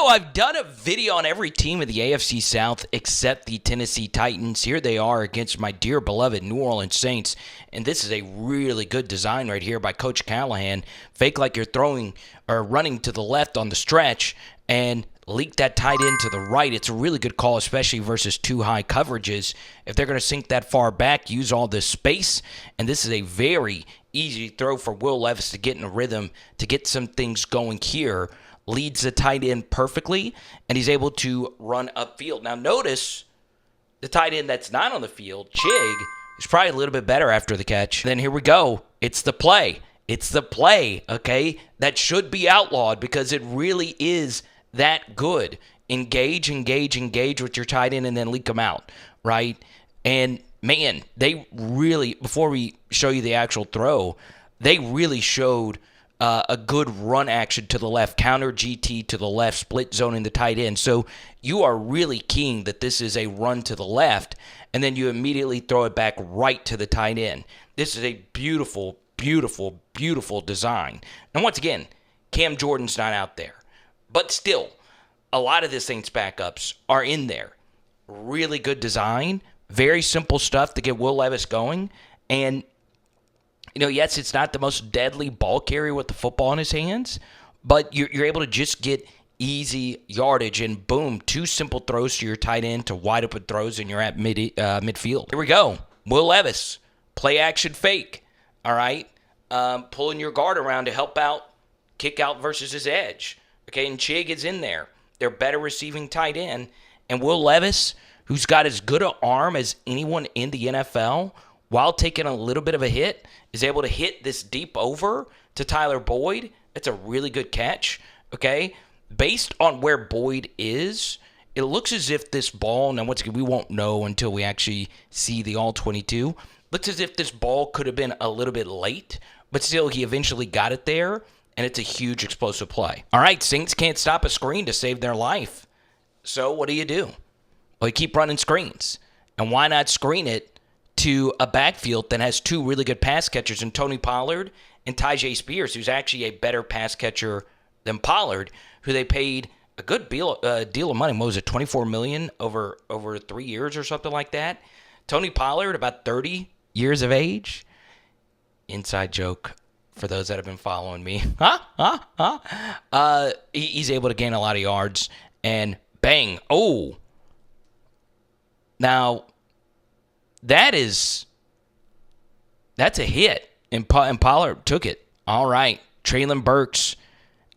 I've done a video on every team of the AFC South except the Tennessee Titans. Here they are against my dear beloved New Orleans Saints. And this is a really good design right here by Coach Callahan. Fake like you're throwing or running to the left on the stretch and leak that tight end to the right. It's a really good call, especially versus two high coverages. If they're going to sink that far back, use all this space. And this is a very easy throw for Will Levis to get in a rhythm, to get some things going here. Leads the tight end perfectly, and he's able to run upfield. Now notice the tight end that's not on the field, Chig, is probably a little bit better after the catch. Then here we go. It's the play. It's the play, okay? That should be outlawed because it really is that good. Engage with your tight end and then leak them out, right? And, man, they really, before we show you the actual throw, they really showed a good run action to the left, counter GT to the left, split zoning the tight end. So you are really keying that this is a run to the left, and then you immediately throw it back right to the tight end. This is a beautiful, beautiful, beautiful design. And once again, Cam Jordan's not out there. But still, a lot of the Saints backups are in there. Really good design, very simple stuff to get Will Levis going, and yes, it's not the most deadly ball carrier with the football in his hands, but you're able to just get easy yardage and boom, two simple throws to your tight end to wide open throws and you're at midfield. Here we go. Will Levis, play action fake. All right. Pulling your guard around to help out, kick out versus his edge. Okay, and Chig is in there. They're better receiving tight end. And Will Levis, who's got as good an arm as anyone in the NFL, while taking a little bit of a hit, is able to hit this deep over to Tyler Boyd. That's a really good catch, okay? Based on where Boyd is, it looks as if this ball, now once again, we won't know until we actually see the All-22, looks as if this ball could have been a little bit late, but still he eventually got it there, and it's a huge explosive play. All right, Saints can't stop a screen to save their life. So what do? Well, you keep running screens. And why not screen it to a backfield that has two really good pass catchers in Tony Pollard and Tyjae Spears, who's actually a better pass catcher than Pollard, who they paid a good deal of money. What was it, $24 million over 3 years or something like that? Tony Pollard, about 30 years of age. Inside joke for those that have been following me. He's able to gain a lot of yards, and bang. Oh. Now, that's a hit, and Pollard took it. All right, Treylon Burks.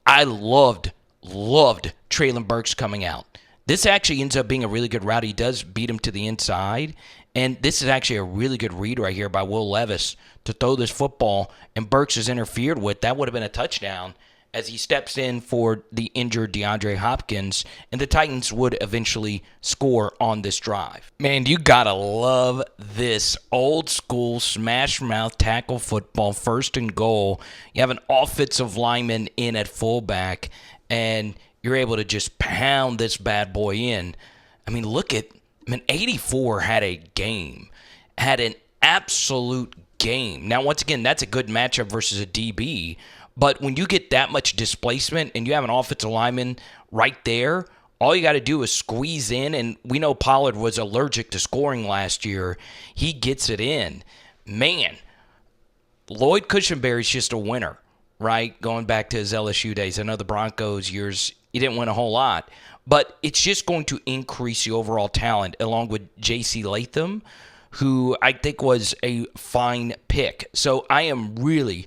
I loved Treylon Burks coming out. This actually ends up being a really good route. He does beat him to the inside, and this is actually a really good read right here by Will Levis to throw this football, and Burks is interfered with. That would have been a touchdown as he steps in for the injured DeAndre Hopkins, and the Titans would eventually score on this drive. Man, you gotta love this old school smash mouth tackle football, first and goal. You have an offensive lineman in at fullback, and you're able to just pound this bad boy in. I mean, 84 had a game, had an absolute game. Now, once again, that's a good matchup versus a DB. But when you get that much displacement and you have an offensive lineman right there, all you got to do is squeeze in. And we know Pollard was allergic to scoring last year. He gets it in. Man, Lloyd Cushenberry's just a winner, right? Going back to his LSU days. I know the Broncos years, he didn't win a whole lot. But it's just going to increase the overall talent along with J.C. Latham, who I think was a fine pick. So I am really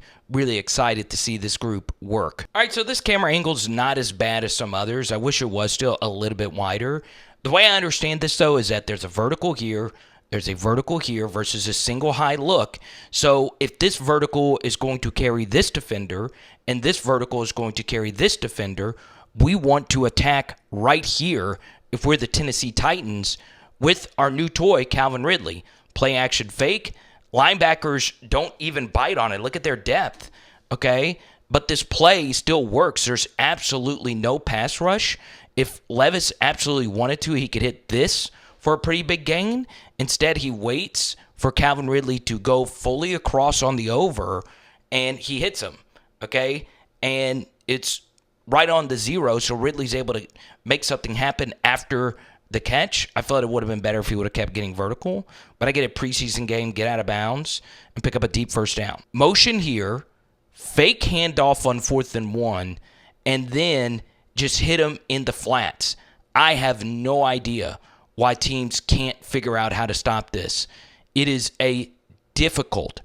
excited to see this group work. All right, so this camera angle is not as bad as some others. I wish it was still a little bit wider. The way I understand this, though, is that there's a vertical here, there's a vertical here versus a single high look. So if this vertical is going to carry this defender and this vertical is going to carry this defender, we want to attack right here if we're the Tennessee Titans with our new toy, Calvin Ridley. Play action fake. Linebackers don't even bite on it. Look at their depth, okay? But this play still works. There's absolutely no pass rush. If Levis absolutely wanted to, he could hit this for a pretty big gain. Instead, he waits for Calvin Ridley to go fully across on the over, and he hits him, okay? And it's right on the zero, so Ridley's able to make something happen after the catch. I thought it would have been better if he would have kept getting vertical, but I get a preseason game, get out of bounds, and pick up a deep first down. Motion here, fake handoff on 4th and 1, and then just hit him in the flats. I have no idea why teams can't figure out how to stop this. It is a difficult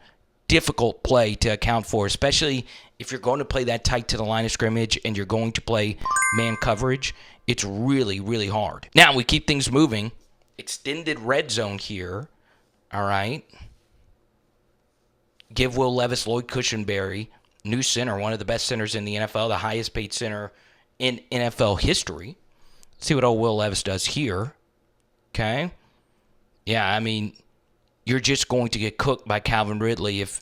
play to account for, especially if you're going to play that tight to the line of scrimmage and you're going to play man coverage. It's really, really hard. Now, we keep things moving. Extended red zone here. All right. Give Will Levis, Lloyd Cushenberry, new center, one of the best centers in the NFL, the highest paid center in NFL history. Let's see what old Will Levis does here. Okay. Yeah, I mean, you're just going to get cooked by Calvin Ridley. If,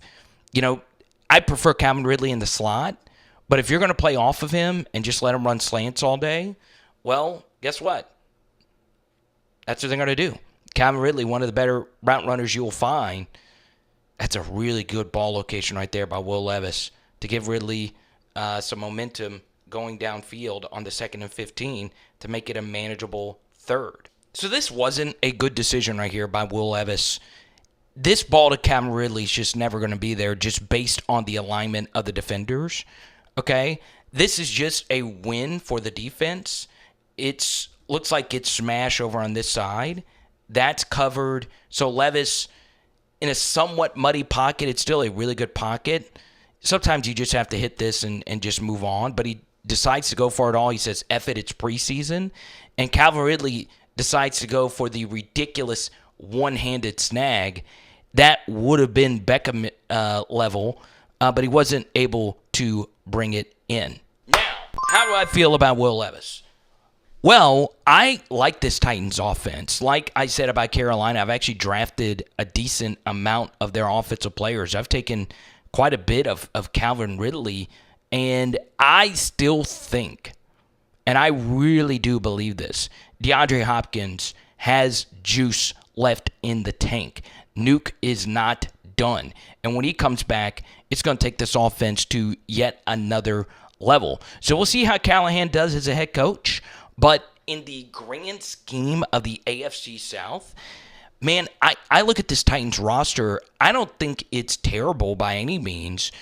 I prefer Calvin Ridley in the slot, but if you're going to play off of him and just let him run slants all day, well, guess what? That's what they're going to do. Calvin Ridley, one of the better route runners you will find. That's a really good ball location right there by Will Levis to give Ridley some momentum going downfield on the 2nd and 15 to make it a manageable third. So this wasn't a good decision right here by Will Levis. This ball to Calvin Ridley is just never going to be there just based on the alignment of the defenders, okay? This is just a win for the defense. It looks like it's smash over on this side. That's covered. So Levis, in a somewhat muddy pocket, it's still a really good pocket. Sometimes you just have to hit this and just move on, but he decides to go for it all. He says, F it, it's preseason. And Calvin Ridley decides to go for the ridiculous one-handed snag. That would have been Beckham level, but he wasn't able to bring it in. Now, how do I feel about Will Levis? Well, I like this Titans offense. Like I said about Carolina, I've actually drafted a decent amount of their offensive players. I've taken quite a bit of Calvin Ridley, and I still think, and I really do believe this, DeAndre Hopkins has juice left in the tank. Nuke is not done. And when he comes back, it's going to take this offense to yet another level. So we'll see how Callahan does as a head coach. But in the grand scheme of the AFC South, man, I look at this Titans roster. I don't think it's terrible by any means.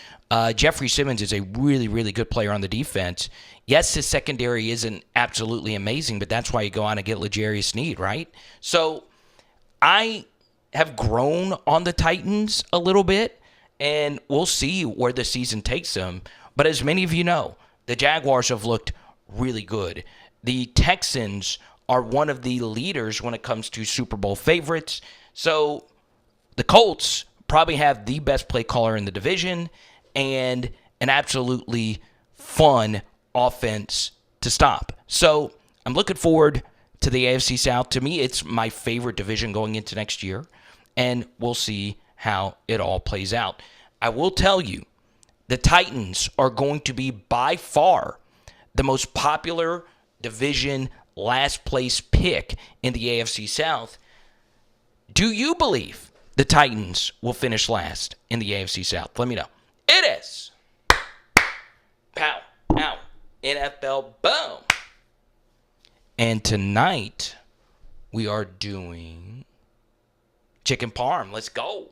Jeffrey Simmons is a really, really good player on the defense. Yes, his secondary isn't absolutely amazing, but that's why you go on and get L'Jarius Sneed, right? So I have grown on the Titans a little bit, and we'll see where the season takes them. But as many of you know, the Jaguars have looked really good. The Texans are one of the leaders when it comes to Super Bowl favorites. So the Colts probably have the best play caller in the division and an absolutely fun offense to stop. So I'm looking forward to the AFC South. To me, it's my favorite division going into next year, and we'll see how it all plays out. I will tell you, the Titans are going to be by far the most popular division last place pick in the AFC South. Do you believe the Titans will finish last in the AFC South? Let me know. It is. Pow, pow, NFL, boom. And tonight, we are doing chicken parm. Let's go.